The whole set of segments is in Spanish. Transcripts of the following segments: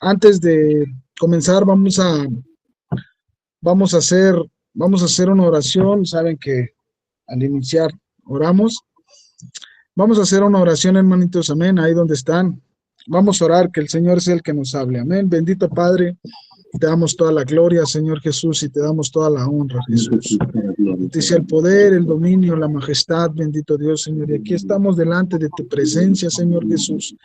Antes de comenzar, vamos a hacer, vamos a hacer una oración. Saben que al iniciar oramos. Vamos a hacer una oración, hermanitos, amén, ahí donde están. Vamos a orar, que el Señor sea el que nos hable, amén. Bendito Padre, te damos toda la gloria, Señor Jesús, y te damos toda la honra, Jesús. Te sea el poder, el dominio, la majestad, bendito Dios, Señor. Y aquí estamos delante de tu presencia, Señor Jesús.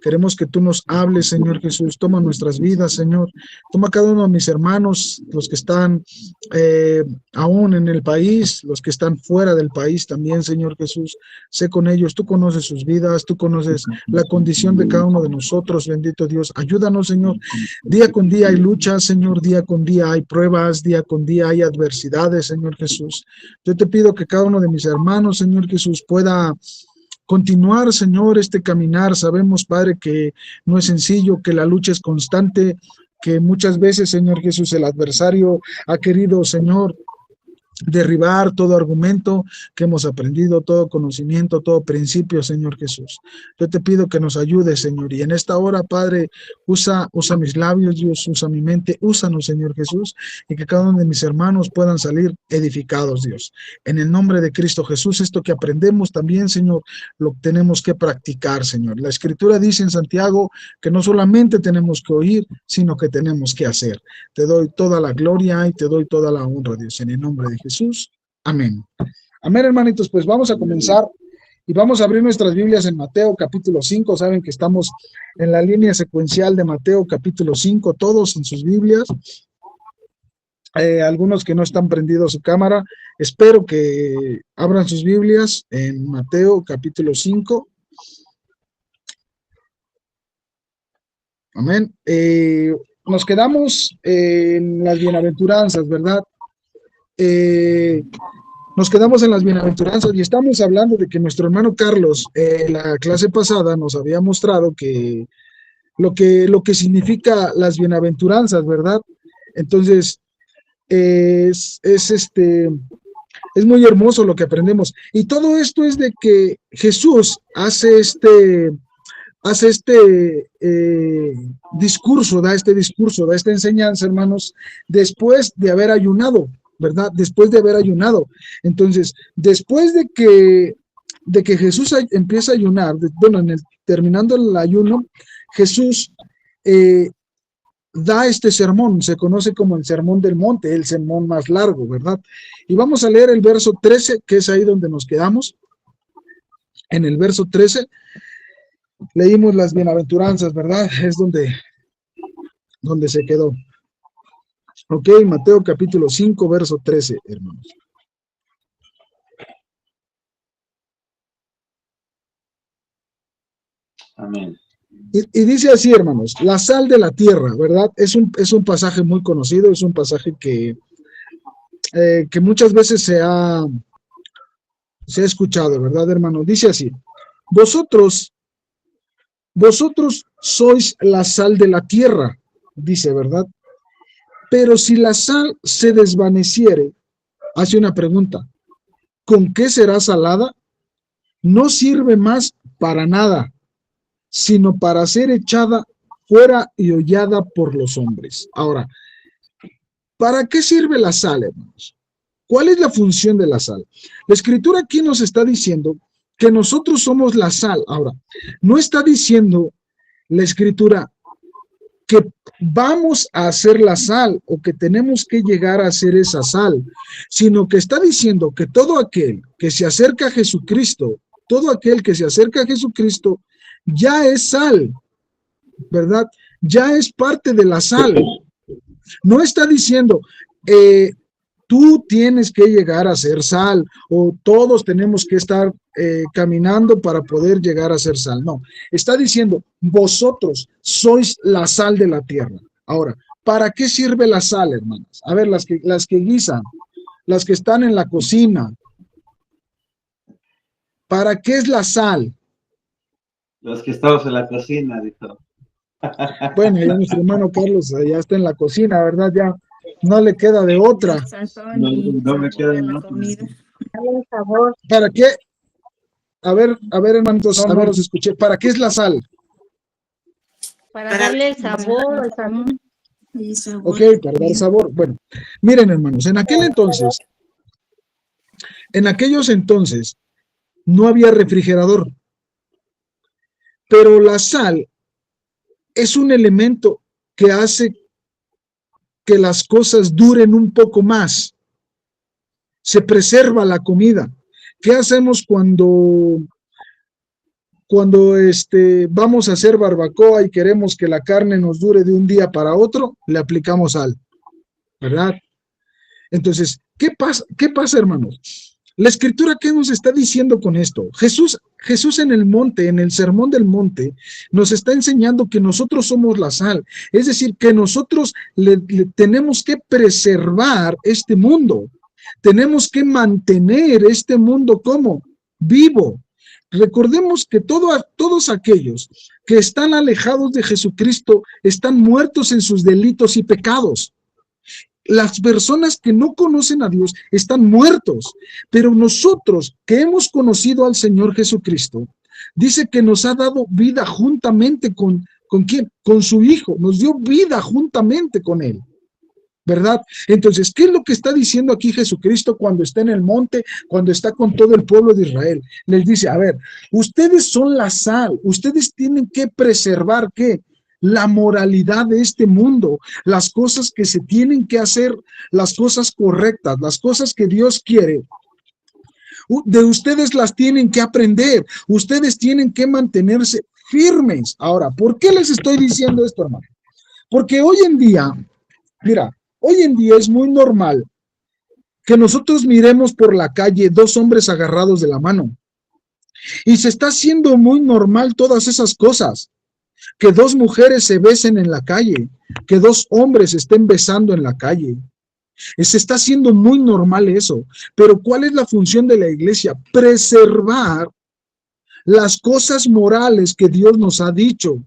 Queremos que tú nos hables, Señor Jesús. Toma nuestras vidas, Señor. Toma cada uno de mis hermanos, los que están aún en el país, los que están fuera del país también, Señor Jesús. Sé con ellos. Tú conoces sus vidas, tú conoces la condición de cada uno de nosotros, bendito Dios. Ayúdanos, Señor. Día con día hay luchas, Señor. Día con día hay pruebas, día con día hay adversidades, Señor Jesús. Yo te pido que cada uno de mis hermanos, Señor Jesús, pueda continuar, Señor, este caminar. Sabemos, Padre, que no es sencillo, que la lucha es constante, que muchas veces, Señor Jesús, el adversario ha querido, Señor, derribar todo argumento que hemos aprendido, todo conocimiento, todo principio, Señor Jesús. Yo te pido que nos ayudes, Señor, y en esta hora, Padre, usa mis labios, Dios, usa mi mente, úsanos, Señor Jesús, y que cada uno de mis hermanos puedan salir edificados, Dios. En el nombre de Cristo Jesús, esto que aprendemos también, Señor, lo tenemos que practicar, Señor. La Escritura dice en Santiago que no solamente tenemos que oír, sino que tenemos que hacer. Te doy toda la gloria y te doy toda la honra, Dios, en el nombre de Jesús. Amén. Amén, hermanitos, pues vamos a comenzar y vamos a abrir nuestras Biblias en Mateo capítulo 5. Saben que estamos en la línea secuencial de Mateo capítulo 5, todos en sus Biblias. Algunos que no están prendidos su cámara, espero que abran sus Biblias en Mateo capítulo 5. Amén. Nos quedamos en las bienaventuranzas, ¿verdad? Nos quedamos en las bienaventuranzas y estamos hablando de que nuestro hermano Carlos, la clase pasada, nos había mostrado que lo que significa las bienaventuranzas, ¿verdad? Entonces, es muy hermoso lo que aprendemos. Y todo esto es de que Jesús hace este discurso, da esta enseñanza, hermanos, después de haber ayunado, ¿verdad? Después de haber ayunado. Entonces, después de que Jesús empieza a ayunar, terminando el ayuno, Jesús da este sermón, se conoce como el Sermón del Monte, el sermón más largo, ¿verdad? Y vamos a leer el verso 13, que es ahí donde nos quedamos. En el verso 13 leímos las bienaventuranzas, ¿verdad? Es donde se quedó. Ok, Mateo capítulo 5, verso 13, hermanos. Amén. Y dice así, hermanos, la sal de la tierra, ¿verdad? Es un pasaje muy conocido, es un pasaje que muchas veces se ha escuchado, ¿verdad, hermano? Dice así, vosotros sois la sal de la tierra, dice, ¿verdad? Pero si la sal se desvaneciere, hace una pregunta, ¿con qué será salada? No sirve más para nada, sino para ser echada fuera y hollada por los hombres. Ahora, ¿para qué sirve la sal, hermanos? ¿Cuál es la función de la sal? La Escritura aquí nos está diciendo que nosotros somos la sal. Ahora, no está diciendo la Escritura que vamos a hacer la sal o que tenemos que llegar a hacer esa sal, sino que está diciendo que todo aquel que se acerca a Jesucristo, ya es sal, ¿verdad? Ya es parte de la sal. No está diciendo, tú tienes que llegar a ser sal o todos tenemos que estar caminando para poder llegar a ser sal. No, está diciendo, vosotros sois la sal de la tierra. Ahora, ¿para qué sirve la sal, hermanas? A ver, las que guisan, las que están en la cocina. ¿Para qué es la sal? Los que estamos en la cocina, dijo. Bueno, ya nuestro hermano Carlos ya está en la cocina, ¿verdad? Ya no le queda de otra. No me queda de otra. ¿Para qué? A ver, hermanitos, a ver, los escuché. ¿Para qué es la sal? Para darle el sabor, el sabor. Ok, para dar sabor. Bueno, miren, hermanos, en aquellos entonces, no había refrigerador, pero la sal es un elemento que hace que las cosas duren un poco más. Se preserva la comida. ¿Qué hacemos cuando vamos a hacer barbacoa y queremos que la carne nos dure de un día para otro? Le aplicamos sal, ¿verdad? Entonces, ¿qué pasa, hermanos? La escritura, ¿qué nos está diciendo con esto? Jesús en el monte, en el sermón del monte, nos está enseñando que nosotros somos la sal. Es decir, que nosotros le tenemos que preservar este mundo. Tenemos que mantener este mundo como vivo. Recordemos que todos aquellos que están alejados de Jesucristo están muertos en sus delitos y pecados. Las personas que no conocen a Dios están muertos, pero nosotros que hemos conocido al Señor Jesucristo, dice que nos ha dado vida juntamente ¿con quién? Con su Hijo, nos dio vida juntamente con Él, ¿verdad? Entonces, ¿qué es lo que está diciendo aquí Jesucristo cuando está en el monte, cuando está con todo el pueblo de Israel? Les dice, a ver, ustedes son la sal, ustedes tienen que preservar, ¿qué? La moralidad de este mundo, las cosas que se tienen que hacer, las cosas correctas, las cosas que Dios quiere. De ustedes las tienen que aprender, ustedes tienen que mantenerse firmes. Ahora, ¿por qué les estoy diciendo esto, hermano? Porque hoy en día, mira, hoy en día es muy normal que nosotros miremos por la calle dos hombres agarrados de la mano. Y se está haciendo muy normal todas esas cosas. Que dos mujeres se besen en la calle, que dos hombres estén besando en la calle. Se está haciendo muy normal eso. Pero ¿cuál es la función de la iglesia? Preservar las cosas morales que Dios nos ha dicho,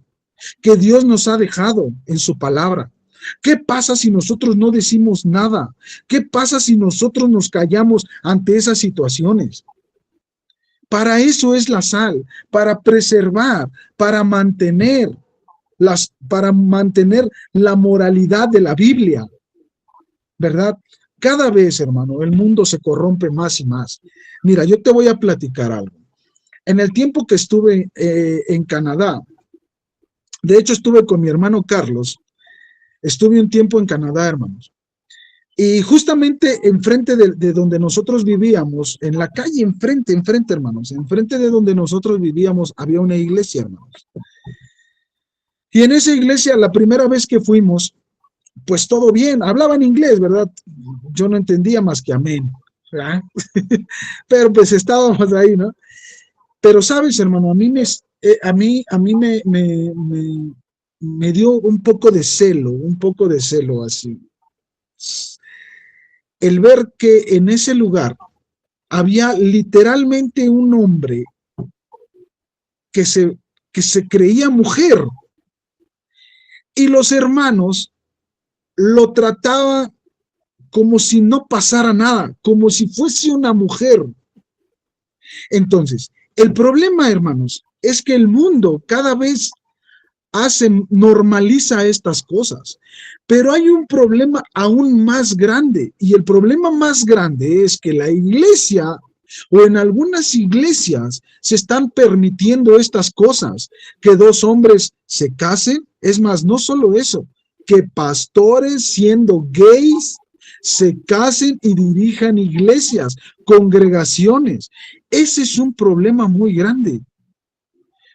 que Dios nos ha dejado en su palabra. ¿Qué pasa si nosotros no decimos nada? ¿Qué pasa si nosotros nos callamos ante esas situaciones? Para eso es la sal, para preservar, para mantener la moralidad de la Biblia, ¿verdad? Cada vez, hermano, el mundo se corrompe más y más. Mira, yo te voy a platicar algo. En el tiempo que estuve en Canadá, de hecho estuve con mi hermano Carlos, estuve un tiempo en Canadá, hermanos. Y justamente enfrente de donde nosotros vivíamos, en la calle enfrente, hermanos, enfrente de donde nosotros vivíamos, había una iglesia, hermanos. Y en esa iglesia, la primera vez que fuimos, pues todo bien, hablaban inglés, ¿verdad? Yo no entendía más que amén, ¿verdad? Pero pues estábamos ahí, ¿no? Pero sabes, hermano, a mí me dio un poco de celo así. El ver que en ese lugar había literalmente un hombre que se creía mujer y los hermanos lo trataban como si no pasara nada, como si fuese una mujer. Entonces, el problema, hermanos, es que el mundo cada vez normaliza estas cosas, pero hay un problema aún más grande, y el problema más grande es que la iglesia o en algunas iglesias se están permitiendo estas cosas, que dos hombres se casen, es más, no solo eso, que pastores siendo gays se casen y dirijan iglesias, congregaciones. Ese es un problema muy grande.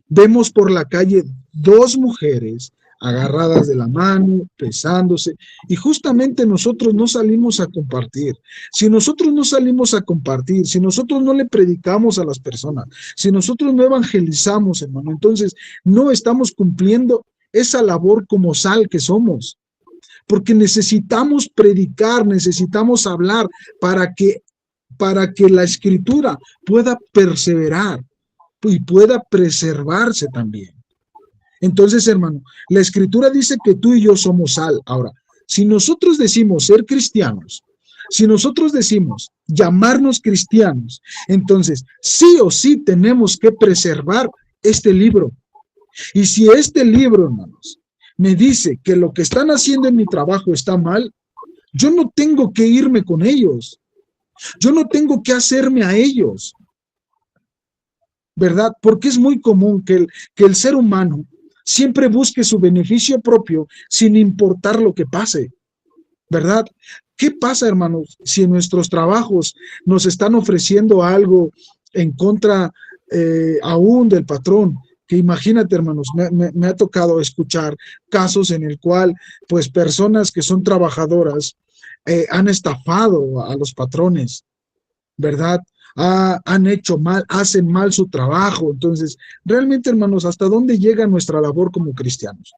Vemos por la calle dos mujeres agarradas de la mano, besándose, y justamente nosotros no salimos a compartir. Si nosotros no salimos a compartir, si nosotros no le predicamos a las personas, si nosotros no evangelizamos, hermano, entonces no estamos cumpliendo esa labor como sal que somos, porque necesitamos predicar, necesitamos hablar para que la escritura pueda perseverar y pueda preservarse también. Entonces, hermano, la escritura dice que tú y yo somos sal. Ahora, si nosotros decimos ser cristianos, si nosotros decimos llamarnos cristianos, entonces sí o sí tenemos que preservar este libro. Y si este libro, hermanos, me dice que lo que están haciendo en mi trabajo está mal, yo no tengo que irme con ellos. Yo no tengo que hacerme a ellos, ¿verdad? Porque es muy común que el ser humano siempre busque su beneficio propio sin importar lo que pase, ¿verdad? ¿Qué pasa, hermanos, si en nuestros trabajos nos están ofreciendo algo en contra aún del patrón? Que imagínate, hermanos, me ha tocado escuchar casos en el cual, pues, personas que son trabajadoras han estafado a los patrones, ¿verdad? Han hecho mal, hacen mal su trabajo. Entonces, realmente, hermanos, ¿hasta dónde llega nuestra labor como cristianos?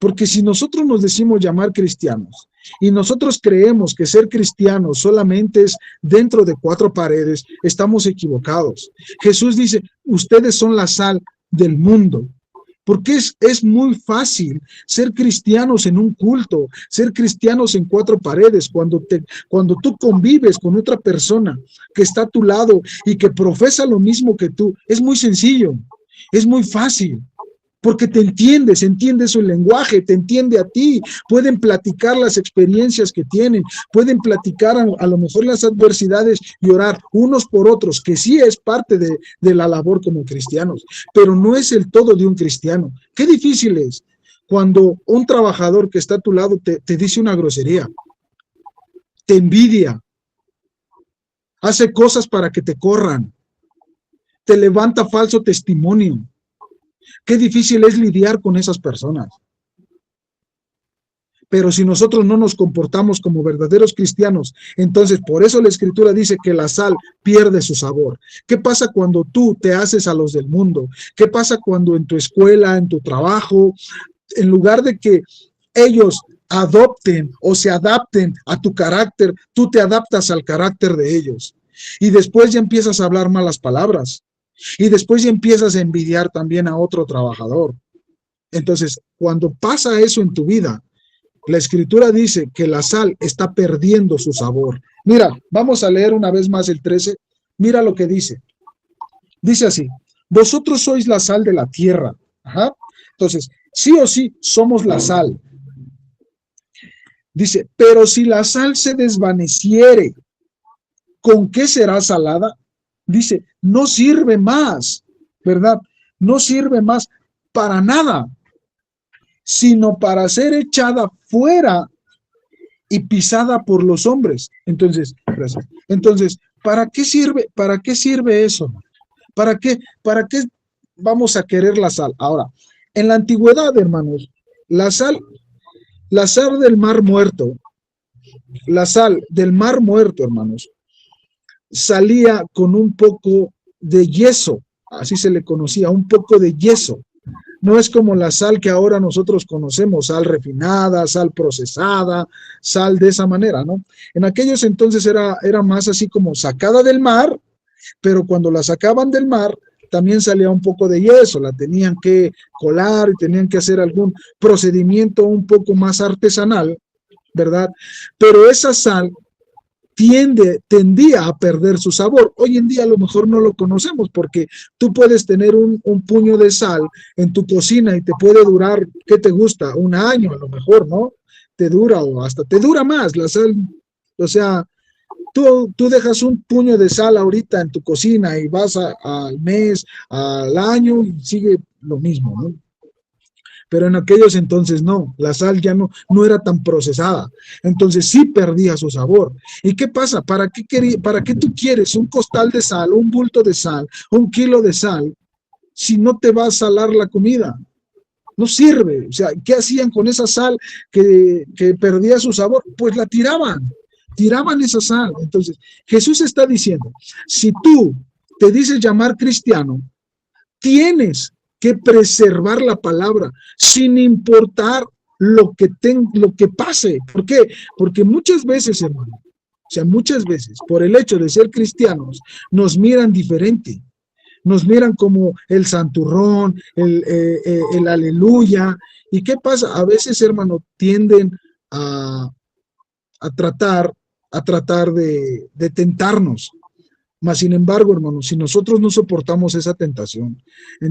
Porque si nosotros nos decimos llamar cristianos y nosotros creemos que ser cristianos solamente es dentro de 4 paredes, estamos equivocados. Jesús dice, ustedes son la sal del mundo. Porque es muy fácil ser cristianos en un culto, ser cristianos en 4 paredes, cuando tú convives con otra persona que está a tu lado y que profesa lo mismo que tú. Es muy sencillo, es muy fácil, porque entiende su lenguaje, te entiende a ti, pueden platicar las experiencias que tienen, pueden platicar a lo mejor las adversidades y orar unos por otros, que sí es parte de la labor como cristianos, pero no es el todo de un cristiano. Qué difícil es cuando un trabajador que está a tu lado te dice una grosería, te envidia, hace cosas para que te corran, te levanta falso testimonio. Qué difícil es lidiar con esas personas. Pero si nosotros no nos comportamos como verdaderos cristianos, entonces por eso la Escritura dice que la sal pierde su sabor. ¿Qué pasa cuando tú te haces a los del mundo? ¿Qué pasa cuando en tu escuela, en tu trabajo, en lugar de que ellos adopten o se adapten a tu carácter, tú te adaptas al carácter de ellos? Y después ya empiezas a hablar malas palabras. Y después ya empiezas a envidiar también a otro trabajador. Entonces, cuando pasa eso en tu vida, la Escritura dice que la sal está perdiendo su sabor. Mira, vamos a leer una vez más el 13. Mira lo que dice. Dice así, vosotros sois la sal de la tierra. Ajá. Entonces, sí o sí somos la sal. Dice, pero si la sal se desvaneciere, ¿con qué será salada? Dice, no sirve más, ¿verdad? No sirve más para nada, sino para ser echada fuera y pisada por los hombres. Entonces, gracias. Entonces, ¿para qué sirve? ¿Para qué sirve eso? ¿Para qué vamos a querer la sal? Ahora, en la antigüedad, hermanos, la sal del Mar Muerto, hermanos, salía con un poco de yeso, así se le conocía, un poco de yeso. No es como la sal que ahora nosotros conocemos, sal refinada, sal procesada, sal de esa manera, ¿no? En aquellos entonces era más así como sacada del mar, pero cuando la sacaban del mar, también salía un poco de yeso, la tenían que colar y tenían que hacer algún procedimiento un poco más artesanal, ¿verdad? Pero esa sal tendía a perder su sabor. Hoy en día a lo mejor no lo conocemos porque tú puedes tener un puño de sal en tu cocina y te puede durar, ¿qué te gusta? 1 año a lo mejor, ¿no? Te dura o hasta te dura más la sal. O sea, tú dejas un puño de sal ahorita en tu cocina y vas al mes, al año y sigue lo mismo, ¿no? Pero en aquellos entonces no, la sal ya no era tan procesada, entonces sí perdía su sabor. ¿Y qué pasa? ¿Para qué tú quieres un costal de sal, un bulto de sal, 1 kilo de sal, si no te va a salar la comida? No sirve. O sea, ¿qué hacían con esa sal que perdía su sabor? Pues la tiraban esa sal. Entonces, Jesús está diciendo, si tú te dices llamar cristiano, tienes que preservar la palabra sin importar lo que pase. ¿Por qué? Porque muchas veces, hermano, o sea, muchas veces, por el hecho de ser cristianos, nos miran diferente. Nos miran como el santurrón, el aleluya. ¿Y qué pasa? A veces, hermano, tienden a tratar de tentarnos. Mas, sin embargo, hermanos, si nosotros no soportamos esa tentación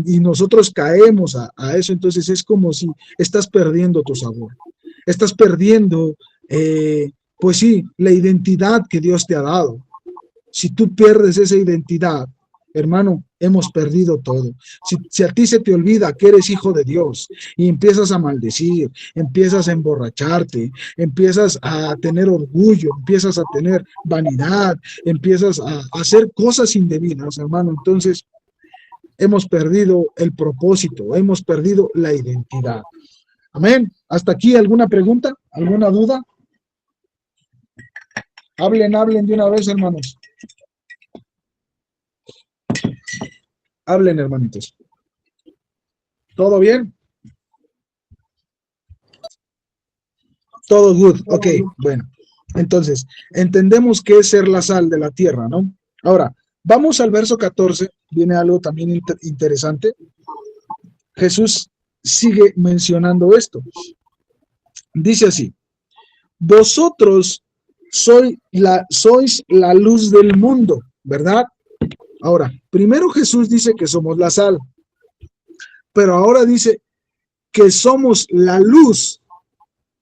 y nosotros caemos a eso, entonces es como si estás perdiendo tu sabor. Estás perdiendo, pues sí, la identidad que Dios te ha dado. Si tú pierdes esa identidad, hermano, hemos perdido todo. Si a ti se te olvida que eres hijo de Dios y empiezas a maldecir, empiezas a emborracharte, empiezas a tener orgullo, empiezas a tener vanidad, empiezas a hacer cosas indebidas, hermano, entonces hemos perdido el propósito, hemos perdido la identidad. Amén. ¿Hasta aquí alguna pregunta? ¿Alguna duda? Hablen de una vez, hermanos. Hablen, hermanitos. ¿Todo bien? Todo good. Ok, bueno. Entonces, entendemos qué es ser la sal de la tierra, ¿no? Ahora, vamos al verso 14. Viene algo también interesante. Jesús sigue mencionando esto. Dice así: vosotros sois la luz del mundo, ¿verdad? Ahora, primero Jesús dice que somos la sal, pero ahora dice que somos la luz,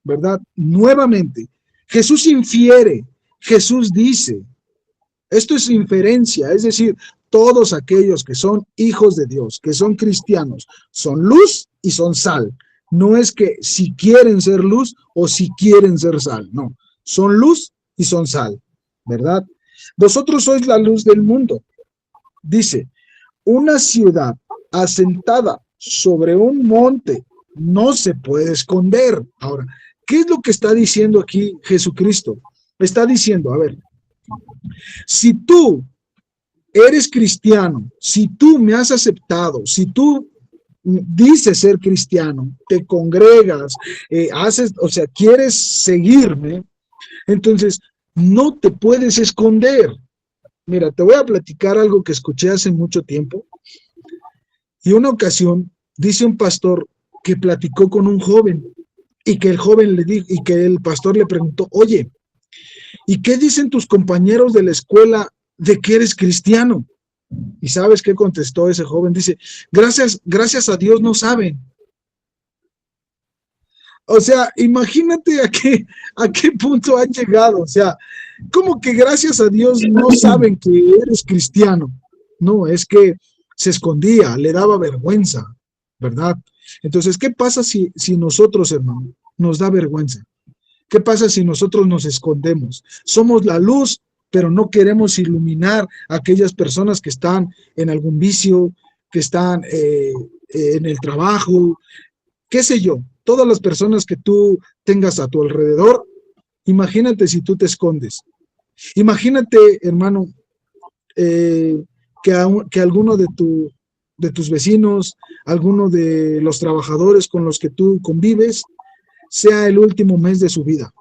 ¿verdad? Nuevamente, Jesús infiere, Jesús dice, esto es inferencia, es decir, todos aquellos que son hijos de Dios, que son cristianos, son luz y son sal. No es que si quieren ser luz o si quieren ser sal, no, son luz y son sal, ¿verdad? Vosotros sois la luz del mundo. Dice, una ciudad asentada sobre un monte no se puede esconder. Ahora, ¿qué es lo que está diciendo aquí Jesucristo? Está diciendo, a ver, si tú eres cristiano, si tú me has aceptado, si tú dices ser cristiano, te congregas, haces, o sea, quieres seguirme, entonces no te puedes esconder. Mira, te voy a platicar algo que escuché hace mucho tiempo. Y una ocasión dice un pastor que platicó con un joven y que el joven le dijo, y que el pastor le preguntó, oye, ¿y qué dicen tus compañeros de la escuela de que eres cristiano? ¿Y sabes qué contestó ese joven? Dice, gracias a Dios no saben. O sea, imagínate a qué punto han llegado. O sea, como que gracias a Dios no saben que eres cristiano. No, es que se escondía, le daba vergüenza, ¿verdad? Entonces, ¿qué pasa si nosotros, hermano, nos da vergüenza? ¿Qué pasa si nosotros nos escondemos? Somos la luz, pero no queremos iluminar a aquellas personas que están en algún vicio, que están en el trabajo, qué sé yo, todas las personas que tú tengas a tu alrededor. Imagínate si tú te escondes. Imagínate, hermano, que alguno de tus vecinos, alguno de los trabajadores con los que tú convives, sea el último mes de su vida,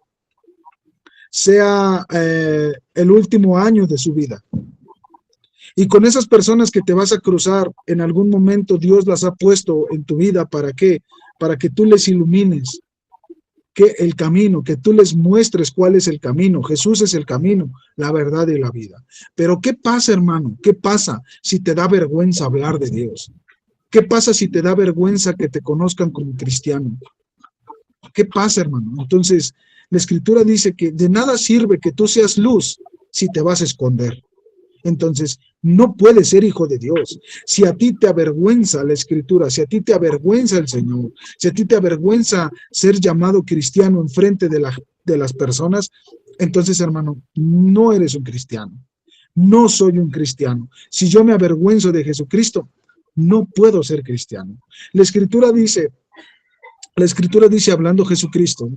sea el último año de su vida. Y con esas personas que te vas a cruzar, en algún momento Dios las ha puesto en tu vida. ¿Para qué? Para que tú les ilumines que el camino, que tú les muestres cuál es el camino. Jesús es el camino, la verdad y la vida. Pero ¿qué pasa, hermano? ¿Qué pasa si te da vergüenza hablar de Dios? ¿Qué pasa si te da vergüenza que te conozcan como cristiano? ¿Qué pasa, hermano? Entonces, la Escritura dice que de nada sirve que tú seas luz si te vas a esconder. Entonces, no puedes ser hijo de Dios. Si a ti te avergüenza la Escritura, si a ti te avergüenza el Señor, si a ti te avergüenza ser llamado cristiano en frente de las personas, entonces, hermano, no eres un cristiano. No soy un cristiano. Si yo me avergüenzo de Jesucristo, no puedo ser cristiano. La Escritura dice, hablando Jesucristo,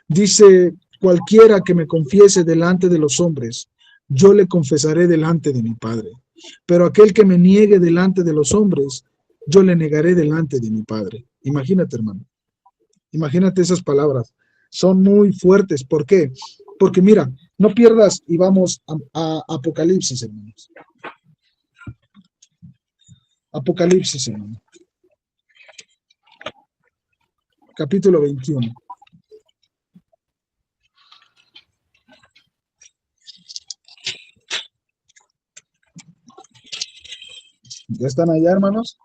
dice, cualquiera que me confiese delante de los hombres, yo le confesaré delante de mi Padre. Pero aquel que me niegue delante de los hombres, yo le negaré delante de mi Padre. Imagínate, hermano. Imagínate esas palabras. Son muy fuertes. ¿Por qué? Porque mira, no pierdas y vamos a Apocalipsis, hermanos. Apocalipsis, hermano. Capítulo 21. ¿Ya están allá, hermanos?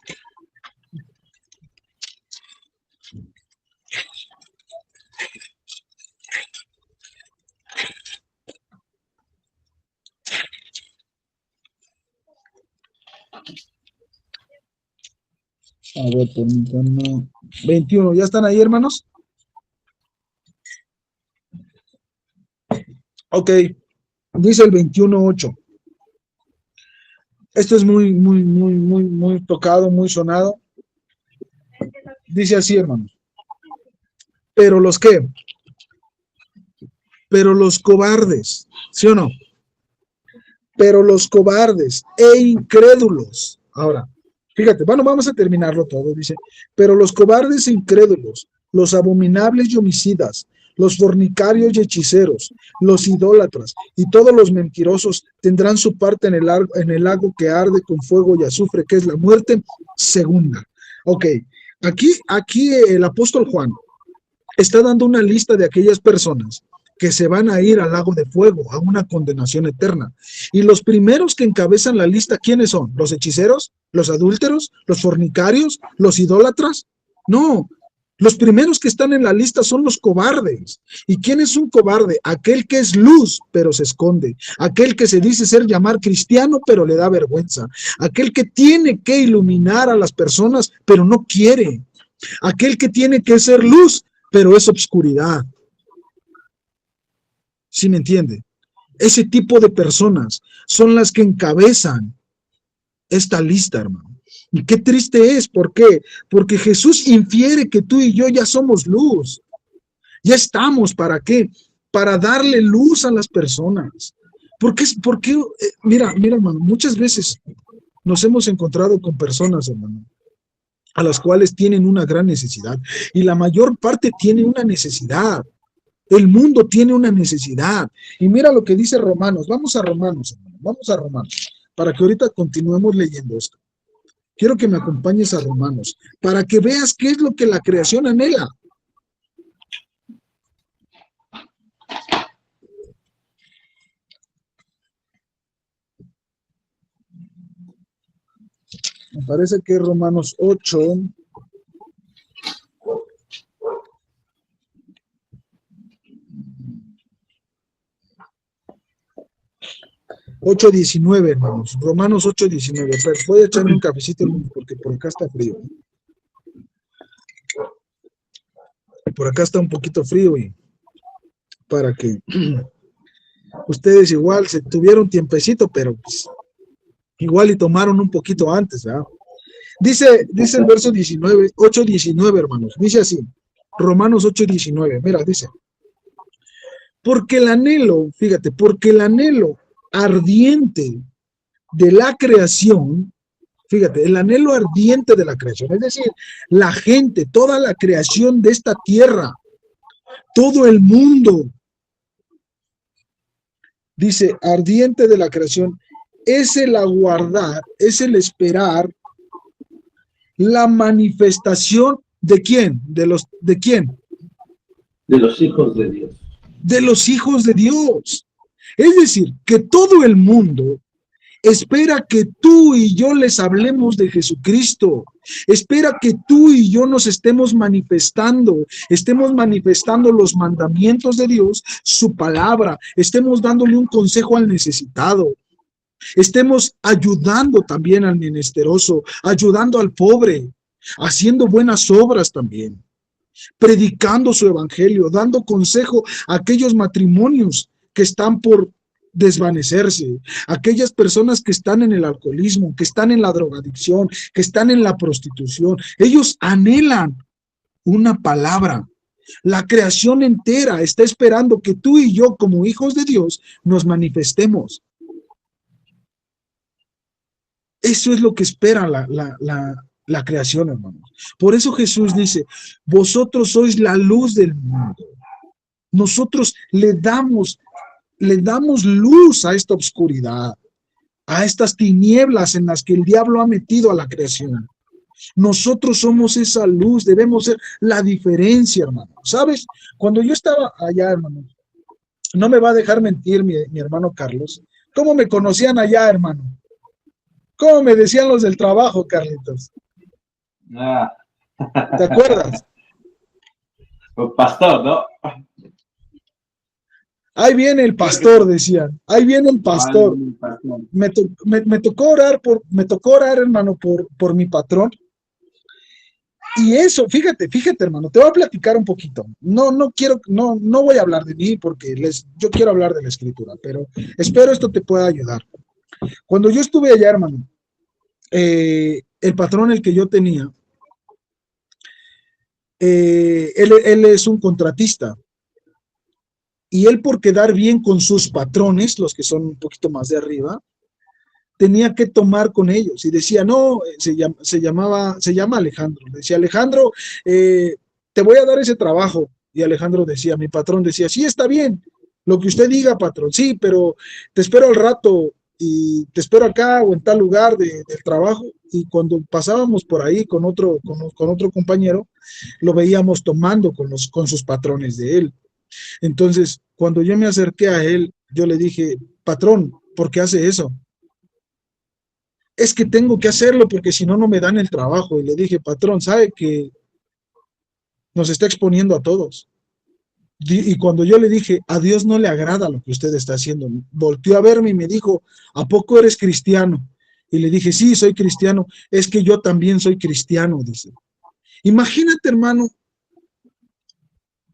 A ver, permítanme. 21, ¿ya están ahí, hermanos? Ok, dice el 21:8. Esto es muy tocado, muy sonado. Dice así, hermanos. Pero los qué? Pero los cobardes, ¿sí o no? Pero los cobardes e incrédulos. Ahora, fíjate, bueno, vamos a terminarlo todo, dice. Pero los cobardes e incrédulos, los abominables y homicidas, los fornicarios y hechiceros, los idólatras y todos los mentirosos tendrán su parte en el lago que arde con fuego y azufre, que es la muerte segunda. Ok, aquí el apóstol Juan está dando una lista de aquellas personas que se van a ir al lago de fuego, a una condenación eterna. Y los primeros que encabezan la lista, ¿quiénes son? ¿Los hechiceros? ¿Los adúlteros? ¿Los fornicarios? ¿Los idólatras? No, los primeros que están en la lista son los cobardes. ¿Y quién es un cobarde? Aquel que es luz, pero se esconde. Aquel que se dice ser llamar cristiano, pero le da vergüenza. Aquel que tiene que iluminar a las personas, pero no quiere. Aquel que tiene que ser luz, pero es obscuridad. ¿Sí me entiende? Ese tipo de personas son las que encabezan esta lista, hermano. Y qué triste es, ¿por qué? Porque Jesús infiere que tú y yo ya somos luz. Ya estamos, ¿para qué? Para darle luz a las personas. Porque mira, hermano, muchas veces nos hemos encontrado con personas, hermano, a las cuales tienen una gran necesidad. Y la mayor parte tiene una necesidad. El mundo tiene una necesidad. Y mira lo que dice Romanos. Vamos a Romanos, hermano. Vamos a Romanos. Para que ahorita continuemos leyendo esto. Quiero que me acompañes a Romanos. Para que veas qué es lo que la creación anhela. Me parece que es Romanos 8. 8:19, hermanos. Romanos 8:19. Pero voy a echarme un cafecito porque por acá está frío. Por acá está un poquito frío y para que ustedes igual se tuvieron tiempecito, pero pues, igual y tomaron un poquito antes, ¿verdad? Dice el verso 19, 8:19, hermanos. Dice así, Romanos 8:19. Mira, dice, porque el anhelo, fíjate, porque el anhelo ardiente de la creación, fíjate, el anhelo ardiente de la creación, es decir, la gente, toda la creación de esta tierra, todo el mundo, dice, ardiente de la creación, es el aguardar, es el esperar la manifestación ¿de quién? ¿De quién? De los hijos de Dios. De los hijos de Dios. Es decir, que todo el mundo espera que tú y yo les hablemos de Jesucristo. Espera que tú y yo nos estemos manifestando los mandamientos de Dios, su palabra, estemos dándole un consejo al necesitado, estemos ayudando también al menesteroso, ayudando al pobre, haciendo buenas obras también, predicando su evangelio, dando consejo a aquellos matrimonios que están por desvanecerse, aquellas personas que están en el alcoholismo, que están en la drogadicción, que están en la prostitución. Ellos anhelan una palabra. La creación entera está esperando que tú y yo, como hijos de Dios, nos manifestemos. Eso es lo que espera la creación, hermanos. Por eso Jesús dice, vosotros sois la luz del mundo. Nosotros le damos luz a esta oscuridad, a estas tinieblas en las que el diablo ha metido a la creación. Nosotros somos esa luz, debemos ser la diferencia, hermano. ¿Sabes? Cuando yo estaba allá, hermano, no me va a dejar mentir mi hermano Carlos. ¿Cómo me conocían allá, hermano? ¿Cómo me decían los del trabajo, Carlitos? Ah, ¿Te acuerdas? un pastor, ¿no? Ahí viene el pastor, decían. Ahí viene el pastor. Ay, pastor. Me tocó orar, hermano, por mi patrón. Y eso, fíjate, hermano, te voy a platicar un poquito. No voy a hablar de mí porque yo quiero hablar de la escritura, pero espero esto te pueda ayudar. Cuando yo estuve allá, hermano, el patrón el que yo tenía, él es un contratista. Y él, por quedar bien con sus patrones, los que son un poquito más de arriba, tenía que tomar con ellos. Y decía, no, se llama Alejandro. Decía, Alejandro, te voy a dar ese trabajo. Y Alejandro decía, mi patrón decía, sí, está bien, lo que usted diga, patrón, sí, pero te espero al rato y te espero acá o en tal lugar del trabajo. Y cuando pasábamos por ahí con otro compañero, lo veíamos tomando con sus patrones de él. Entonces, cuando yo me acerqué a él, yo le dije, patrón, ¿por qué hace eso? Es que tengo que hacerlo porque si no, no me dan el trabajo. Y le dije, patrón, ¿sabe que nos está exponiendo a todos? Y cuando yo le dije, a Dios no le agrada lo que usted está haciendo, volteó a verme y me dijo, ¿a poco eres cristiano? Y le dije, sí, soy cristiano. Es que yo también soy cristiano, dice. Imagínate, hermano,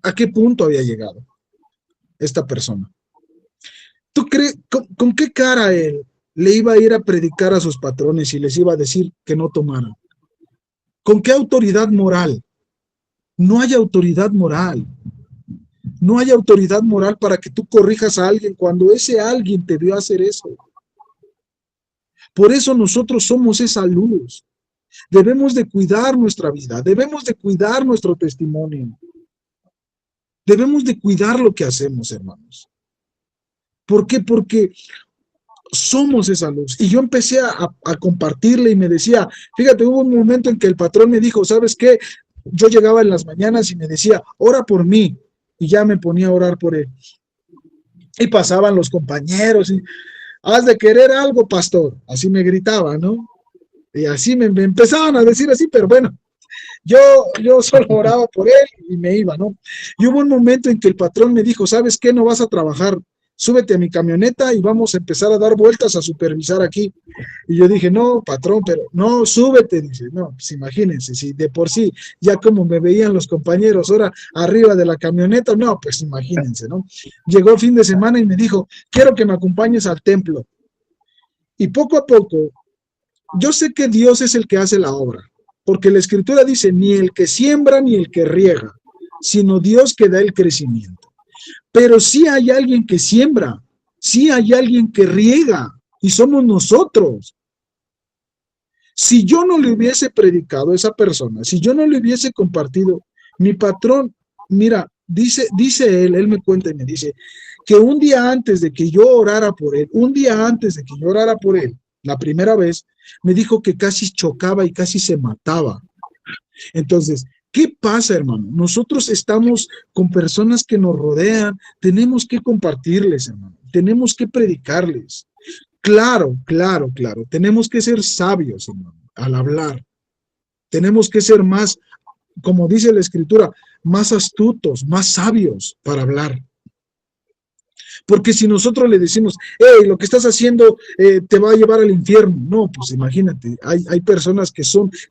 a qué punto había llegado esta persona. ¿Tú crees con qué cara él le iba a ir a predicar a sus patrones y les iba a decir que no tomaran? ¿Con qué autoridad moral? No hay autoridad moral. No hay autoridad moral para que tú corrijas a alguien cuando ese alguien te vio hacer eso. Por eso nosotros somos esa luz. Debemos de cuidar nuestra vida, debemos de cuidar nuestro testimonio. Debemos de cuidar lo que hacemos, hermanos. ¿Por qué? Porque somos esa luz. Y yo empecé a compartirle y me decía, fíjate, hubo un momento en que el patrón me dijo, ¿sabes qué? Yo llegaba en las mañanas y me decía, ora por mí. Y ya me ponía a orar por él. Y pasaban los compañeros y, has de querer algo, pastor. Así me gritaba, ¿no? Y así me empezaban a decir así, pero bueno, yo solo oraba por él y me iba, ¿no? Y hubo un momento en que el patrón me dijo, ¿sabes qué? No vas a trabajar, súbete a mi camioneta y vamos a empezar a dar vueltas a supervisar aquí. Y yo dije, no, patrón, pero no, súbete, dice, no, pues imagínense, si de por sí ya como me veían los compañeros ahora arriba de la camioneta, no, pues imagínense, ¿no? Llegó el fin de semana y me dijo, quiero que me acompañes al templo. Y poco a poco, yo sé que Dios es el que hace la obra, porque la Escritura dice, ni el que siembra ni el que riega, sino Dios que da el crecimiento. Pero sí hay alguien que siembra, sí hay alguien que riega, y somos nosotros. Si yo no le hubiese predicado a esa persona, si yo no le hubiese compartido, mi patrón, mira, dice él me cuenta y me dice que un día antes de que yo orara por él, la primera vez, me dijo que casi chocaba y casi se mataba. Entonces, ¿qué pasa, hermano? Nosotros estamos con personas que nos rodean, tenemos que compartirles, hermano, tenemos que predicarles. Claro, tenemos que ser sabios, hermano, al hablar. Tenemos que ser más, como dice la Escritura, más astutos, más sabios para hablar. Porque si nosotros le decimos, hey, lo que estás haciendo te va a llevar al infierno. No, pues imagínate, hay personas que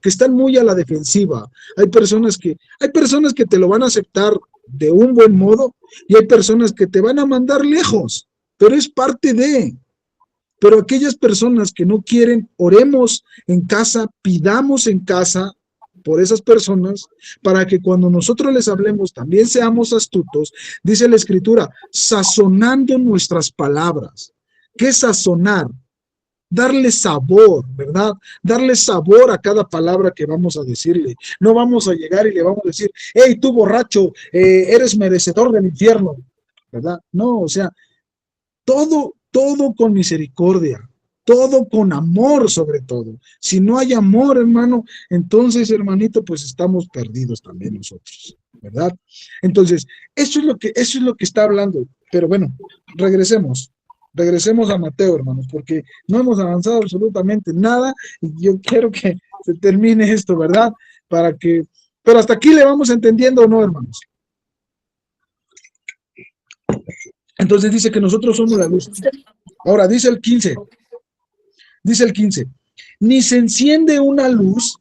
están muy a la defensiva. Hay personas que te lo van a aceptar de un buen modo y hay personas que te van a mandar lejos, pero es parte de. Pero aquellas personas que no quieren, oremos en casa, pidamos en casa por esas personas, para que cuando nosotros les hablemos también seamos astutos. Dice la Escritura, sazonando nuestras palabras. ¿Qué es sazonar? Darle sabor, ¿verdad? Darle sabor a cada palabra que vamos a decirle. No vamos a llegar y le vamos a decir, hey, tú borracho, eres merecedor del infierno, ¿verdad? No, o sea, todo con misericordia, todo con amor sobre todo. Si no hay amor, hermano, entonces, hermanito, pues estamos perdidos también nosotros, ¿verdad? Entonces, eso es lo que está hablando. Pero bueno, regresemos. Regresemos a Mateo, hermanos, porque no hemos avanzado absolutamente nada y yo quiero que se termine esto, ¿verdad? Pero hasta aquí le vamos entendiendo, ¿o no, hermanos? Entonces dice que nosotros somos la luz. Ahora dice el 15, ni se enciende una luz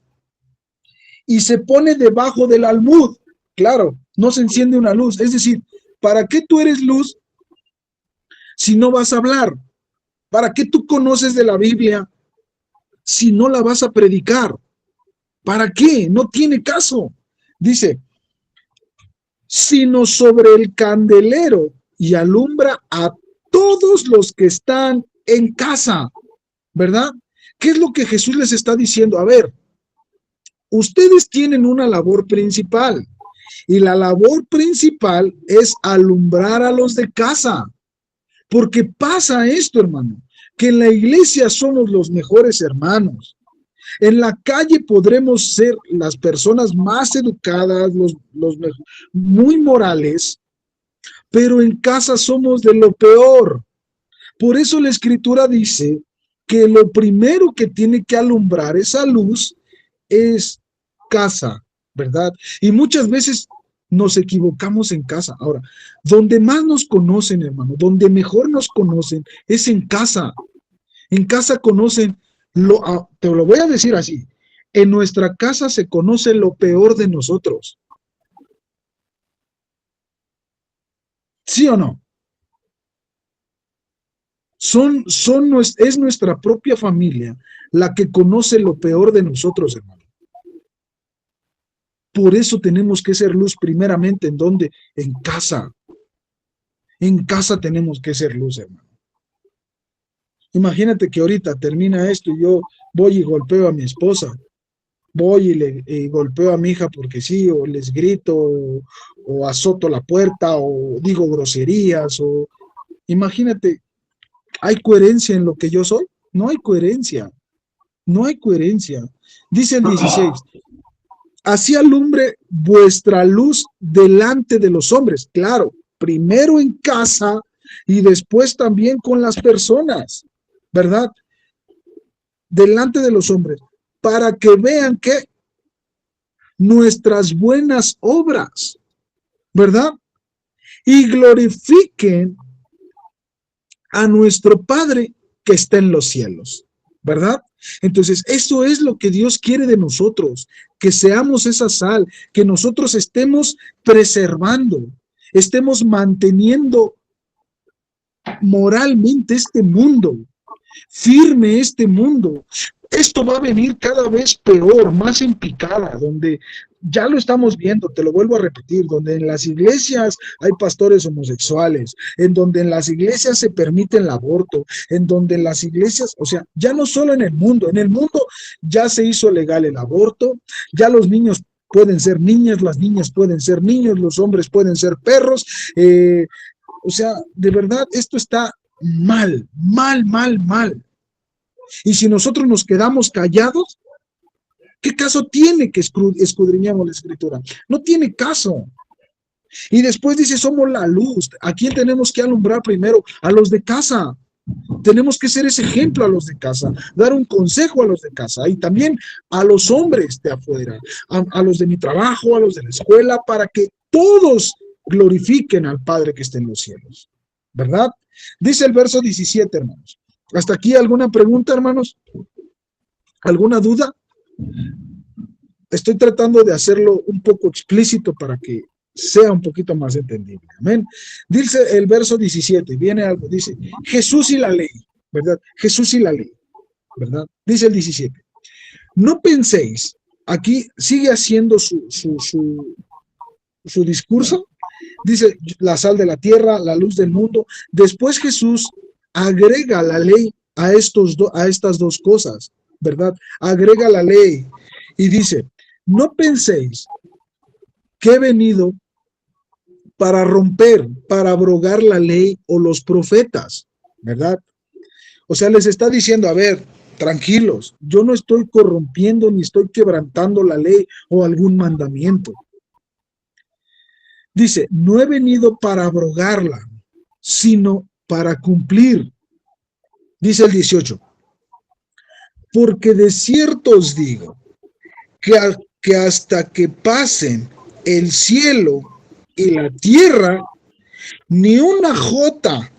y se pone debajo del almud. Claro, no se enciende una luz. Es decir, ¿para qué tú eres luz si no vas a hablar? ¿Para qué tú conoces de la Biblia si no la vas a predicar? ¿Para qué? No tiene caso. Dice, sino sobre el candelero y alumbra a todos los que están en casa, ¿verdad? ¿Qué es lo que Jesús les está diciendo? A ver, ustedes tienen una labor principal y la labor principal es alumbrar a los de casa. Porque pasa esto, hermano, que en la iglesia somos los mejores hermanos. En la calle podremos ser las personas más educadas, muy morales, pero en casa somos de lo peor. Por eso la Escritura dice que lo primero que tiene que alumbrar esa luz es casa, ¿verdad? Y muchas veces nos equivocamos en casa. Ahora, donde más nos conocen, hermano, donde mejor nos conocen es en casa. En casa conocen, te lo voy a decir así, en nuestra casa se conoce lo peor de nosotros. ¿Sí o no? Es nuestra propia familia la que conoce lo peor de nosotros, hermano. Por eso tenemos que ser luz primeramente, ¿en dónde? En casa. En casa tenemos que ser luz, hermano. Imagínate que ahorita termina esto y yo voy y golpeo a mi esposa. Voy y golpeo a mi hija porque sí, o les grito, o azoto la puerta, o digo groserías, o... Imagínate, ¿hay coherencia en lo que yo soy? No hay coherencia. No hay coherencia. Dice el 16, así alumbre vuestra luz delante de los hombres. Claro, primero en casa y después también con las personas, ¿verdad? Delante de los hombres, para que vean que nuestras buenas obras, ¿verdad? Y glorifiquen a nuestro Padre que está en los cielos, ¿verdad? Entonces, eso es lo que Dios quiere de nosotros, que seamos esa sal, que nosotros estemos preservando, estemos manteniendo moralmente este mundo, firme este mundo. Esto va a venir cada vez peor, más en picada, donde ya lo estamos viendo, te lo vuelvo a repetir, donde en las iglesias hay pastores homosexuales, en donde en las iglesias se permite el aborto, en donde en las iglesias, o sea, ya no solo en el mundo ya se hizo legal el aborto, ya los niños pueden ser niñas, las niñas pueden ser niños, los hombres pueden ser perros, o sea, de verdad, esto está mal, mal, mal, mal. Y si nosotros nos quedamos callados, ¿qué caso tiene que escudriñemos la Escritura? No tiene caso. Y después dice, somos la luz. ¿A quién tenemos que alumbrar primero? A los de casa. Tenemos que ser ese ejemplo a los de casa, dar un consejo a los de casa y también a los hombres de afuera, a los de mi trabajo, a los de la escuela, para que todos glorifiquen al Padre que está en los cielos, ¿verdad? Dice el verso 17, hermanos. ¿Hasta aquí alguna pregunta, hermanos? ¿Alguna duda? Estoy tratando de hacerlo un poco explícito para que sea un poquito más entendible. Amén. Dice el verso 17, viene algo, dice, Jesús y la ley, ¿verdad? Jesús y la ley, ¿verdad? Dice el 17. No penséis, aquí sigue haciendo su discurso, dice la sal de la tierra, la luz del mundo. Después Jesús agrega la ley a estas dos cosas, ¿verdad? Agrega la ley y dice, no penséis que he venido para romper, para abrogar la ley o los profetas, ¿verdad? O sea, les está diciendo, a ver, tranquilos, yo no estoy corrompiendo ni estoy quebrantando la ley o algún mandamiento. Dice, no he venido para abrogarla, sino para cumplir. Dice el 18, porque de cierto os digo que hasta que pasen el cielo y la tierra, ni una jota,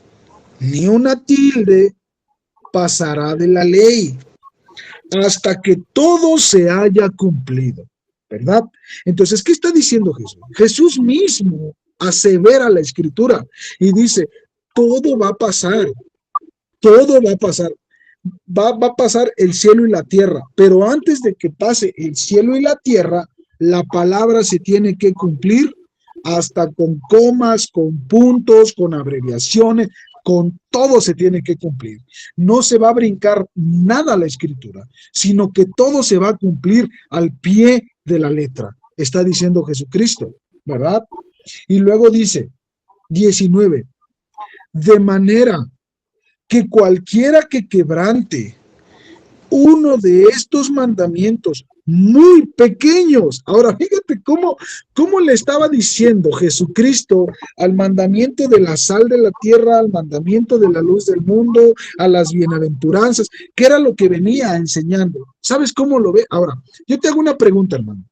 ni una tilde pasará de la ley, hasta que todo se haya cumplido, ¿verdad? Entonces, ¿qué está diciendo Jesús? Jesús mismo asevera la Escritura y dice, todo va a pasar, todo va a pasar. Va a pasar el cielo y la tierra, pero antes de que pase el cielo y la tierra, la palabra se tiene que cumplir hasta con comas, con puntos, con abreviaciones, con todo se tiene que cumplir. No se va a brincar nada a la escritura, sino que todo se va a cumplir al pie de la letra. Está diciendo Jesucristo, ¿verdad? Y luego dice, 19, de manera que cualquiera que quebrante uno de estos mandamientos muy pequeños. Ahora, fíjate cómo le estaba diciendo Jesucristo al mandamiento de la sal de la tierra, al mandamiento de la luz del mundo, a las bienaventuranzas, que era lo que venía enseñando. ¿Sabes cómo lo ve? Ahora, yo te hago una pregunta, hermano.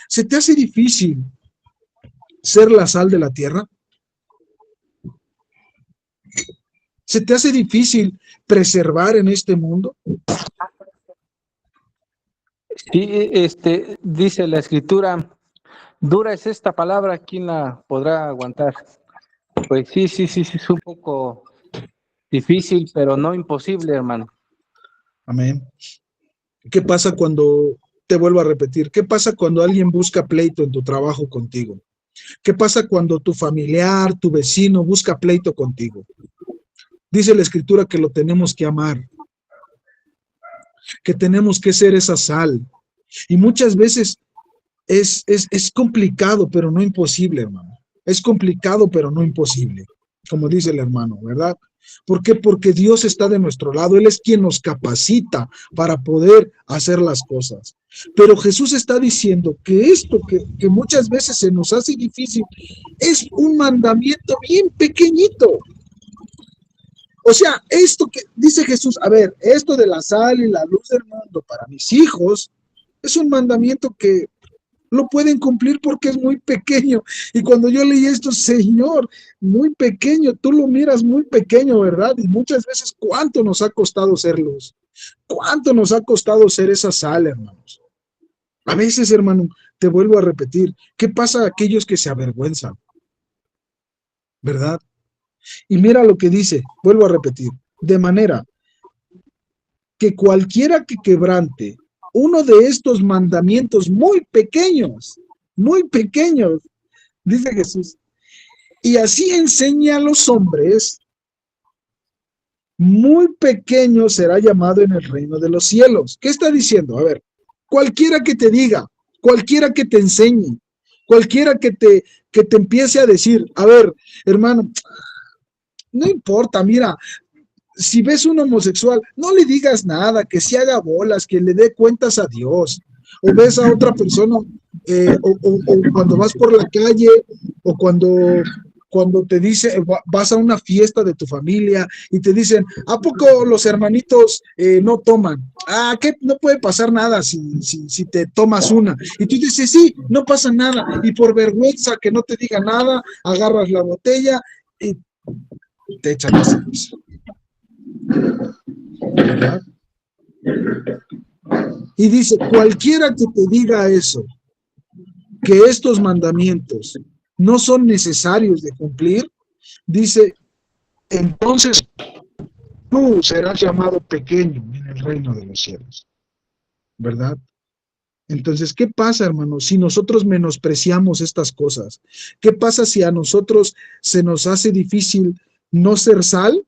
¿Se te hace difícil ser la sal de la tierra? ¿Se te hace difícil preservar en este mundo? Sí, dice la escritura, dura es esta palabra, ¿quién la podrá aguantar? Pues sí, es un poco difícil, pero no imposible, hermano. Amén. ¿Qué pasa cuando, te vuelvo a repetir, qué pasa cuando alguien busca pleito en tu trabajo contigo? ¿Qué pasa cuando tu familiar, tu vecino busca pleito contigo? Dice la escritura que lo tenemos que amar, que tenemos que ser esa sal. Y muchas veces es complicado, pero no imposible, hermano. Es complicado, pero no imposible, como dice el hermano, ¿verdad? ¿Por qué? Porque Dios está de nuestro lado. Él es quien nos capacita para poder hacer las cosas. Pero Jesús está diciendo que esto que muchas veces se nos hace difícil es un mandamiento bien pequeñito. O sea, esto que dice Jesús, a ver, esto de la sal y la luz del mundo para mis hijos es un mandamiento que lo pueden cumplir porque es muy pequeño. Y cuando yo leí esto, Señor, muy pequeño, tú lo miras muy pequeño, ¿verdad? Y muchas veces, ¿cuánto nos ha costado ser luz? ¿Cuánto nos ha costado ser esa sal, hermanos? A veces, hermano, te vuelvo a repetir, ¿qué pasa a aquellos que se avergüenzan? ¿Verdad? Y mira lo que dice, vuelvo a repetir, de manera que cualquiera que quebrante uno de estos mandamientos muy pequeños, dice Jesús, y así enseña a los hombres, muy pequeño será llamado en el reino de los cielos. ¿Qué está diciendo? A ver, cualquiera que te diga, cualquiera que te enseñe, cualquiera que te empiece a decir, a ver, hermano, no importa, mira, si ves un homosexual, no le digas nada, que se haga bolas, que le dé cuentas a Dios. O ves a otra persona, o cuando vas por la calle, o cuando te dice, vas a una fiesta de tu familia y te dicen, ¿a poco los hermanitos no toman? Ah, ¿qué? No puede pasar nada si te tomas una. Y tú dices, sí, no pasa nada. Y por vergüenza que no te diga nada, agarras la botella y te echan la cerveza. ¿Verdad? Y dice, cualquiera que te diga eso, que estos mandamientos no son necesarios de cumplir, dice, entonces tú serás llamado pequeño en el reino de los cielos. ¿Verdad? Entonces, ¿qué pasa, hermano, si nosotros menospreciamos estas cosas? ¿Qué pasa si a nosotros se nos hace difícil no ser sal?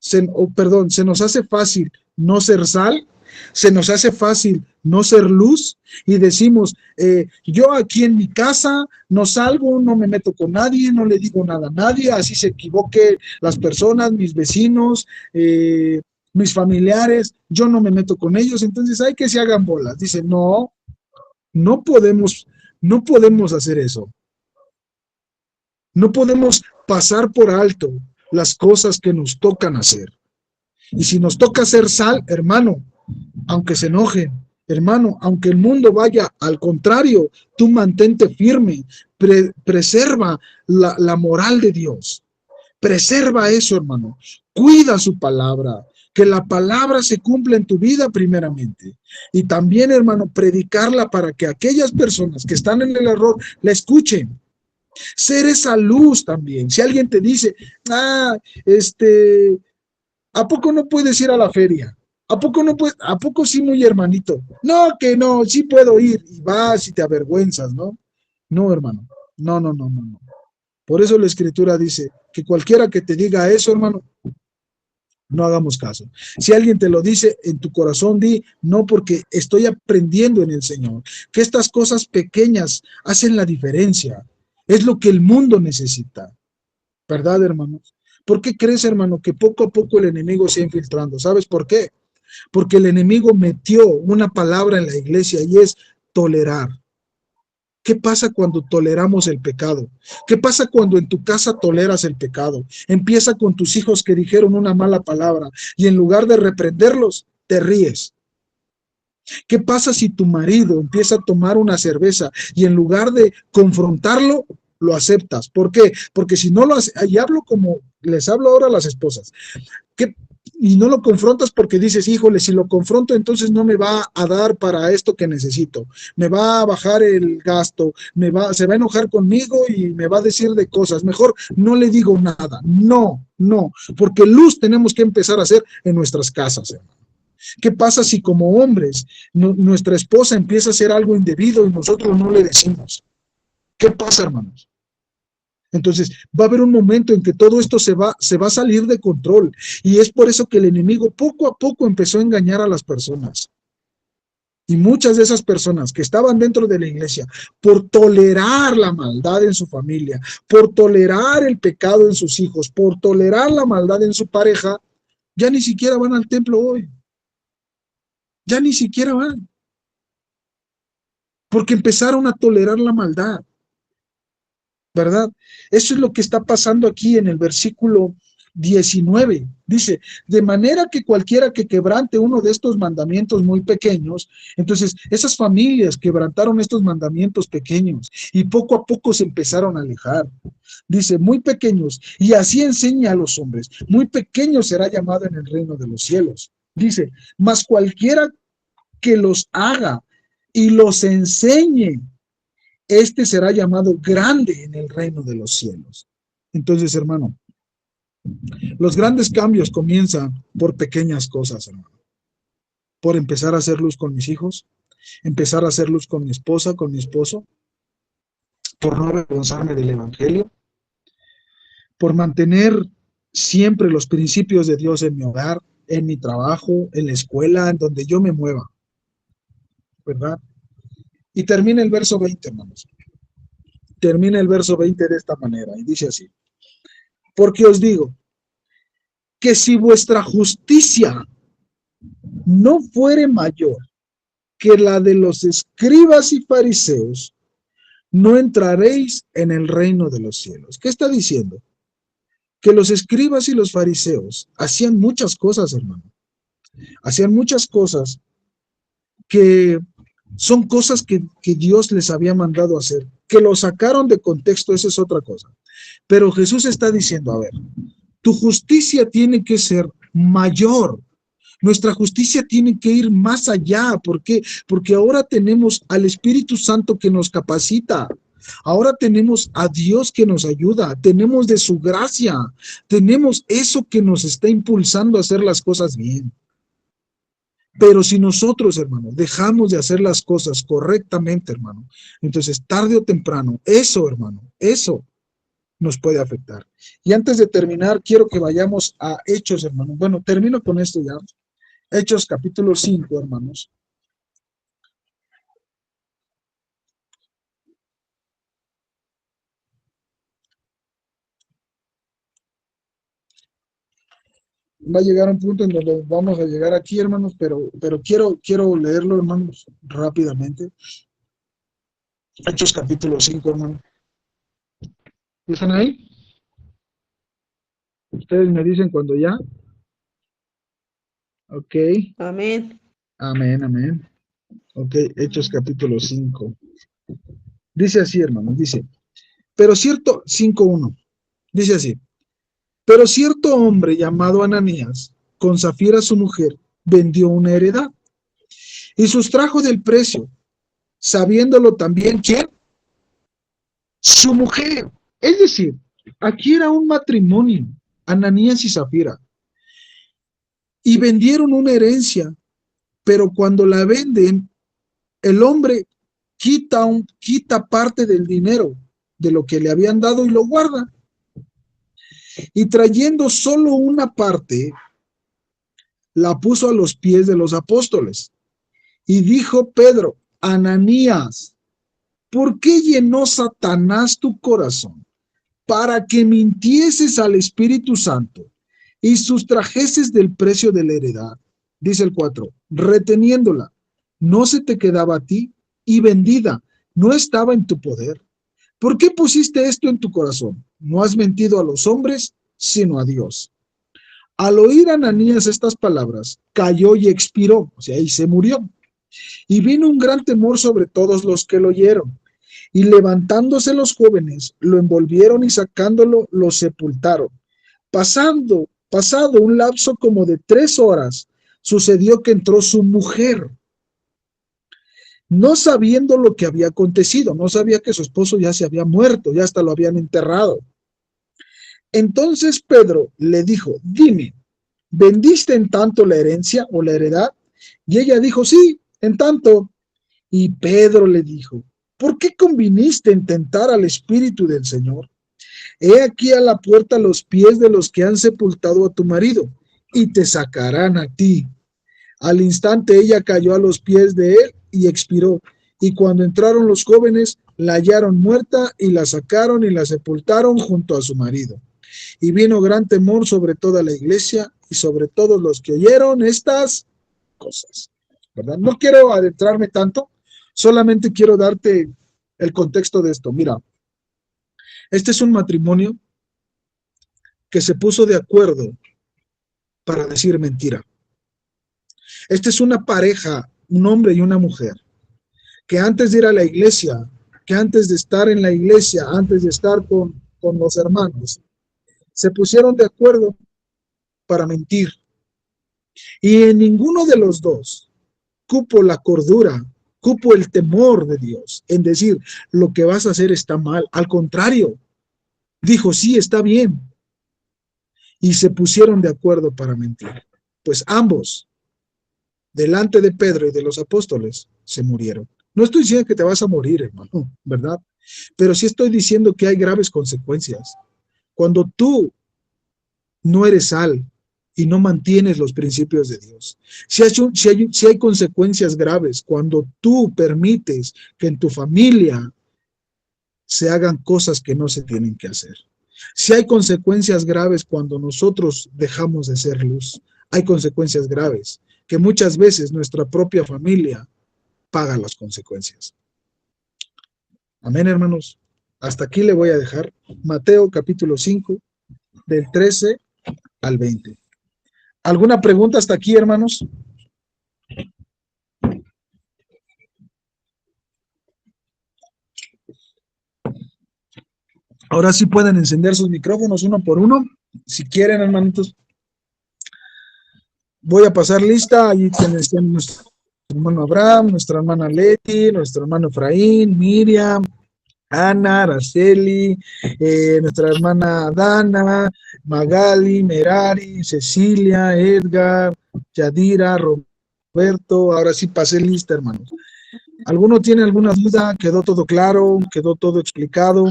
Se nos hace fácil no ser sal, se nos hace fácil no ser luz y decimos, yo aquí en mi casa no salgo, no me meto con nadie, no le digo nada a nadie, así se equivoque las personas, mis vecinos, mis familiares, yo no me meto con ellos, entonces hay que se hagan bolas. Dice, no podemos hacer eso. No podemos pasar por alto las cosas que nos tocan hacer. Y si nos toca ser sal, hermano, aunque se enojen, hermano, aunque el mundo vaya al contrario, tú mantente firme, preserva la moral de Dios. Preserva eso, hermano. Cuida su palabra. Que la palabra se cumpla en tu vida primeramente. Y también, hermano, predicarla para que aquellas personas que están en el error la escuchen. Ser esa luz también. Si alguien te dice, ¿a poco no puedes ir a la feria? ¿A poco no puedes? ¿A poco sí, muy hermanito? No, que no, sí puedo ir. Y vas y te avergüenzas, ¿no? No, hermano. No, no, no, no, no. Por eso la Escritura dice que cualquiera que te diga eso, hermano, no hagamos caso. Si alguien te lo dice en tu corazón, di, no, porque estoy aprendiendo en el Señor, que estas cosas pequeñas hacen la diferencia. Es lo que el mundo necesita. ¿Verdad, hermanos? ¿Por qué crees, hermano, que poco a poco el enemigo se ha infiltrando? ¿Sabes por qué? Porque el enemigo metió una palabra en la iglesia y es tolerar. ¿Qué pasa cuando toleramos el pecado? ¿Qué pasa cuando en tu casa toleras el pecado? Empieza con tus hijos que dijeron una mala palabra y en lugar de reprenderlos, te ríes. ¿Qué pasa si tu marido empieza a tomar una cerveza y en lugar de confrontarlo, lo aceptas? ¿Por qué? Porque si no lo haces, y hablo como les hablo ahora a las esposas, y no lo confrontas porque dices, híjole, si lo confronto entonces no me va a dar para esto que necesito, me va a bajar el gasto, se va a enojar conmigo y me va a decir de cosas, mejor no le digo nada, no, porque luz tenemos que empezar a hacer en nuestras casas, hermano. ¿Qué pasa si como hombres nuestra esposa empieza a hacer algo indebido y nosotros no le decimos? ¿Qué pasa, hermanos? Entonces, va a haber un momento en que todo esto se va a salir de control. Y es por eso que el enemigo poco a poco empezó a engañar a las personas. Y muchas de esas personas que estaban dentro de la iglesia, por tolerar la maldad en su familia, por tolerar el pecado en sus hijos, por tolerar la maldad en su pareja, ya ni siquiera van al templo hoy. Ya ni siquiera van. Porque empezaron a tolerar la maldad. ¿Verdad? Eso es lo que está pasando aquí en el versículo 19. Dice, de manera que cualquiera que quebrante uno de estos mandamientos muy pequeños, entonces esas familias quebrantaron estos mandamientos pequeños y poco a poco se empezaron a alejar. Dice, muy pequeños, y así enseña a los hombres, muy pequeño será llamado en el reino de los cielos. Dice, mas cualquiera que los haga y los enseñe, este será llamado grande en el reino de los cielos. Entonces, hermano, los grandes cambios comienzan por pequeñas cosas, hermano. Por empezar a hacer luz con mis hijos, empezar a hacer luz con mi esposa, con mi esposo, por no avergonzarme del evangelio, por mantener siempre los principios de Dios en mi hogar, en mi trabajo, en la escuela, en donde yo me mueva, ¿verdad? Y termina el verso 20, hermanos. Termina el verso 20 de esta manera, y dice así, porque os digo, que si vuestra justicia no fuere mayor que la de los escribas y fariseos, no entraréis en el reino de los cielos. ¿Qué está diciendo? Que los escribas y los fariseos hacían muchas cosas, hermano. Hacían muchas cosas que son cosas que Dios les había mandado hacer. Que lo sacaron de contexto, esa es otra cosa. Pero Jesús está diciendo, a ver, tu justicia tiene que ser mayor. Nuestra justicia tiene que ir más allá. ¿Por qué? Porque ahora tenemos al Espíritu Santo que nos capacita. Ahora tenemos a Dios que nos ayuda. Tenemos de su gracia. Tenemos eso que nos está impulsando a hacer las cosas bien. Pero si nosotros, hermano, dejamos de hacer las cosas correctamente, hermano, entonces tarde o temprano, eso, hermano, eso nos puede afectar. Y antes de terminar, quiero que vayamos a Hechos, hermano. Bueno, termino con esto ya. Hechos capítulo 5, hermanos. Va a llegar un punto en donde vamos a llegar aquí, hermanos, pero quiero leerlo, hermanos, rápidamente. Hechos capítulo 5, hermano. ¿Están ahí? Ustedes me dicen cuando ya. Ok, Amén. amén, amén. Ok, Hechos capítulo 5. Dice así, hermanos, dice, pero cierto, 5:1, dice así, pero cierto hombre llamado Ananías, con Zafira su mujer, vendió una heredad y sustrajo del precio, sabiéndolo también, ¿quién? Su mujer. Es decir, aquí era un matrimonio, Ananías y Zafira, y vendieron una herencia, pero cuando la venden, el hombre quita parte del dinero de lo que le habían dado y lo guarda. Y trayendo solo una parte, la puso a los pies de los apóstoles. Y dijo Pedro, Ananías, ¿por qué llenó Satanás tu corazón para que mintieses al Espíritu Santo y sustrajeses del precio de la heredad? Dice el 4, reteniéndola, no se te quedaba a ti, y vendida, no estaba en tu poder. ¿Por qué pusiste esto en tu corazón? No has mentido a los hombres, sino a Dios. Al oír Ananías estas palabras, cayó y expiró, o sea, y se murió. Y vino un gran temor sobre todos los que lo oyeron. Y levantándose los jóvenes, lo envolvieron y sacándolo, lo sepultaron. Pasado un lapso como de 3 horas, sucedió que entró su mujer, no sabiendo lo que había acontecido, no sabía que su esposo ya se había muerto, ya hasta lo habían enterrado. Entonces Pedro le dijo, dime, ¿vendiste en tanto la herencia o la heredad? Y ella dijo, sí, en tanto. Y Pedro le dijo, ¿por qué conviniste en tentar al Espíritu del Señor? He aquí a la puerta los pies de los que han sepultado a tu marido, y te sacarán a ti. Al instante ella cayó a los pies de él y expiró. Y cuando entraron los jóvenes, la hallaron muerta y la sacaron y la sepultaron junto a su marido. Y vino gran temor sobre toda la iglesia y sobre todos los que oyeron estas cosas. ¿Verdad? No quiero adentrarme tanto, solamente quiero darte el contexto de esto. Mira, este es un matrimonio que se puso de acuerdo para decir mentira. Esta es una pareja, un hombre y una mujer, que antes de ir a la iglesia, que antes de estar en la iglesia, antes de estar con los hermanos, se pusieron de acuerdo para mentir. Y en ninguno de los dos cupo la cordura, cupo el temor de Dios en decir, lo que vas a hacer está mal. Al contrario, dijo, sí, está bien. Y se pusieron de acuerdo para mentir. Pues ambos, delante de Pedro y de los apóstoles, se murieron. No estoy diciendo que te vas a morir, hermano, ¿verdad? Pero sí estoy diciendo que hay graves consecuencias. Cuando tú no eres sal y no mantienes los principios de Dios. Si hay consecuencias graves cuando tú permites que en tu familia se hagan cosas que no se tienen que hacer. Si hay consecuencias graves cuando nosotros dejamos de ser luz. Hay consecuencias graves que muchas veces nuestra propia familia paga las consecuencias. Amén, hermanos. Hasta aquí le voy a dejar Mateo capítulo 5, del 13 al 20. ¿Alguna pregunta hasta aquí, hermanos? Ahora sí pueden encender sus micrófonos uno por uno. Si quieren, hermanitos. Voy a pasar lista. Allí tenemos nuestro hermano Abraham, nuestra hermana Leti, nuestro hermano Efraín, Miriam, Ana, Araceli, nuestra hermana Dana, Magali, Merari, Cecilia, Edgar, Yadira, Roberto. Ahora sí pasé lista, hermanos. ¿Alguno tiene alguna duda? ¿Quedó todo claro? ¿Quedó todo explicado?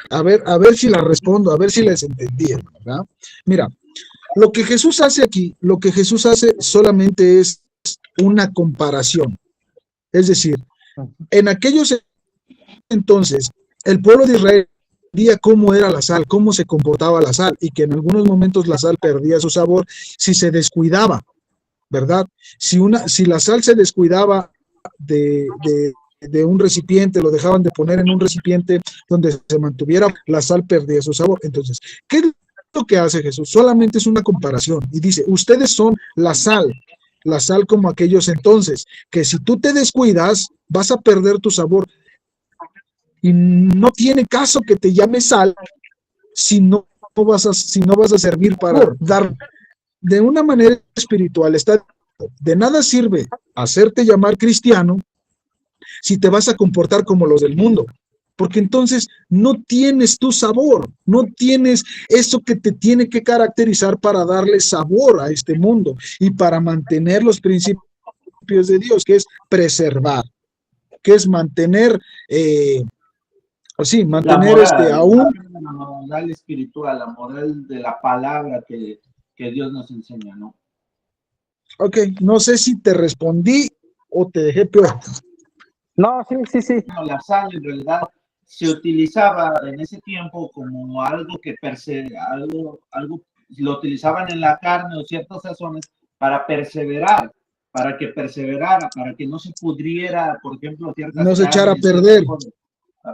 A ver si la respondo, a ver si les entendí, ¿verdad? Mira, lo que Jesús hace aquí, lo que Jesús hace solamente es una comparación. Es decir, en aquellos entonces, el pueblo de Israel veía cómo era la sal, cómo se comportaba la sal, y que en algunos momentos la sal perdía su sabor si se descuidaba, ¿verdad? Si la sal se descuidaba de un recipiente, lo dejaban de poner en un recipiente donde se mantuviera, la sal perdía su sabor. Entonces, ¿qué es que hace Jesús solamente es una comparación y dice, ustedes son la sal como aquellos entonces, que si tú te descuidas, vas a perder tu sabor. Y no tiene caso que te llames sal si no vas a servir para dar de una manera espiritual. De nada sirve hacerte llamar cristiano si te vas a comportar como los del mundo, porque entonces no tienes tu sabor, no tienes eso que te tiene que caracterizar para darle sabor a este mundo y para mantener los principios de Dios, que es preservar, que es mantener, mantener aún. La moral espiritual, la moral de la palabra que Dios nos enseña, ¿no? Ok, no sé si te respondí o te dejé peor. No, sí. La sal en realidad se utilizaba en ese tiempo como algo que algo lo utilizaban en la carne o ciertas sazones para perseverar, para que perseverara, para que no se pudriera, por ejemplo, no se echara a perder.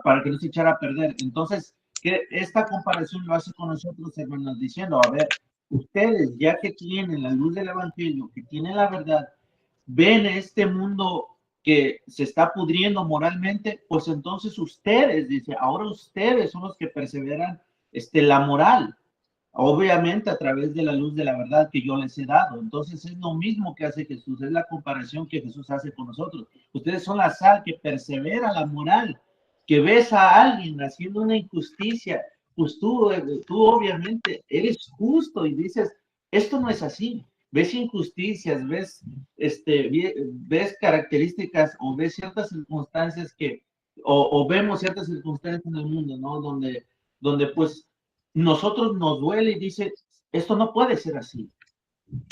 Para que no se echara a perder. Entonces, que esta comparación lo hace con nosotros, hermanos, diciendo, a ver, ustedes ya que tienen la luz del evangelio, que tienen la verdad, ven este mundo que se está pudriendo moralmente, pues entonces ustedes, dice, ahora ustedes son los que perseveran la moral, obviamente a través de la luz de la verdad que yo les he dado. Entonces es lo mismo que hace Jesús, es la comparación que Jesús hace con nosotros. Ustedes son la sal que persevera la moral, que ves a alguien haciendo una injusticia, pues tú obviamente eres justo y dices, esto no es así. Ves injusticias, ves características o ves ciertas circunstancias o vemos ciertas circunstancias en el mundo, ¿no? Donde pues nosotros nos duele y dice, esto no puede ser así.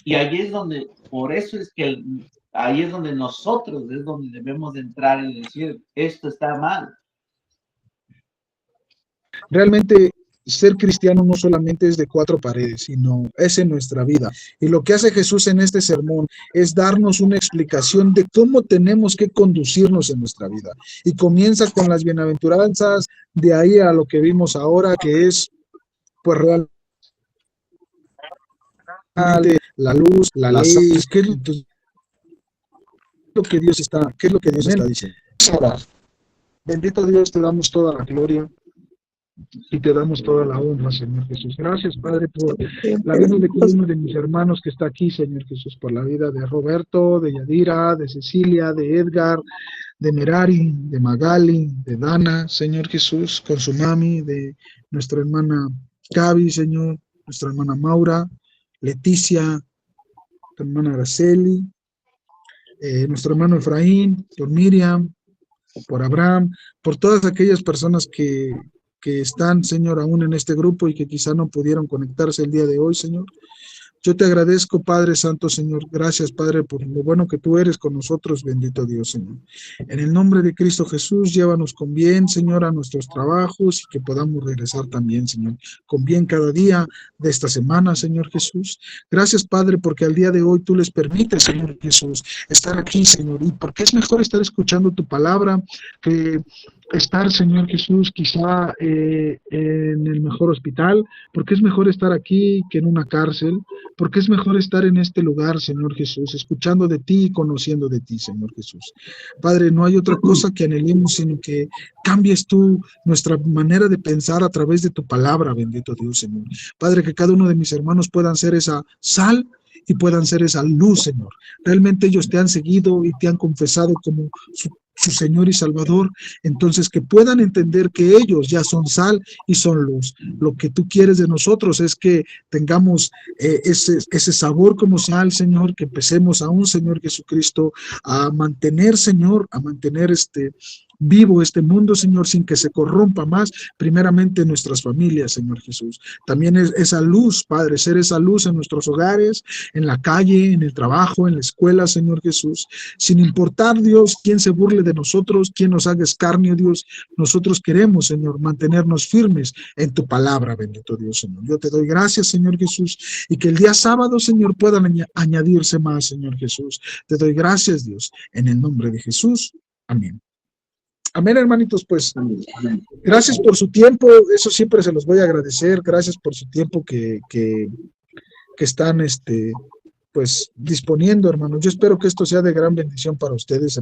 Y ahí es donde, por eso es que ahí es donde nosotros es donde debemos de entrar y decir, esto está mal. Realmente ser cristiano no solamente es de cuatro paredes, sino es en nuestra vida. Y lo que hace Jesús en este sermón es darnos una explicación de cómo tenemos que conducirnos en nuestra vida. Y comienza con las bienaventuranzas, de ahí a lo que vimos ahora, que es pues realmente la luz, la ley, ¿qué es lo que Dios está diciendo? Bendito Dios, te damos toda la gloria y te damos toda la honra, Señor Jesús. Gracias, Padre, por la vida de cada uno de mis hermanos que está aquí, Señor Jesús, por la vida de Roberto, de Yadira, de Cecilia, de Edgar, de Merari, de Magali, de Dana, Señor Jesús, con su mami, de nuestra hermana Gaby, Señor, nuestra hermana Maura, Leticia, tu hermana Araceli, nuestro hermano Efraín, por Miriam, por Abraham, por todas aquellas personas que están, Señor, aún en este grupo y que quizá no pudieron conectarse el día de hoy, Señor. Yo te agradezco, Padre Santo, Señor. Gracias, Padre, por lo bueno que tú eres con nosotros, bendito Dios, Señor. En el nombre de Cristo Jesús, llévanos con bien, Señor, a nuestros trabajos y que podamos regresar también, Señor, con bien cada día de esta semana, Señor Jesús. Gracias, Padre, porque al día de hoy tú les permites, Señor Jesús, estar aquí, Señor, y porque es mejor estar escuchando tu palabra que estar, Señor Jesús, quizá en el mejor hospital, porque es mejor estar aquí que en una cárcel, porque es mejor estar en este lugar, Señor Jesús, escuchando de ti y conociendo de ti, Señor Jesús. Padre, no hay otra cosa que anhelemos, sino que cambies tú nuestra manera de pensar a través de tu palabra, bendito Dios, Señor. Padre, que cada uno de mis hermanos puedan ser esa sal y puedan ser esa luz, Señor. Realmente ellos te han seguido y te han confesado como su Señor y Salvador, entonces que puedan entender que ellos ya son sal y son luz. Lo que tú quieres de nosotros es que tengamos ese sabor como sal, Señor, que empecemos aún, Señor Jesucristo, a mantener, Señor, a mantener vivo este mundo, Señor, sin que se corrompa más, primeramente nuestras familias, Señor Jesús. También es esa luz, Padre, ser esa luz en nuestros hogares, en la calle, en el trabajo, en la escuela, Señor Jesús, sin importar, Dios, quién se burle de nosotros, quién nos haga escarnio, Dios, nosotros queremos, Señor, mantenernos firmes en tu palabra, bendito Dios, Señor. Yo te doy gracias, Señor Jesús, y que el día sábado, Señor, puedan añadirse más, Señor Jesús. Te doy gracias, Dios, en el nombre de Jesús. Amén. Amén, hermanitos, pues gracias por su tiempo, eso siempre se los voy a agradecer, gracias por su tiempo que están pues disponiendo, hermanos. Yo espero que esto sea de gran bendición para ustedes, hermanos.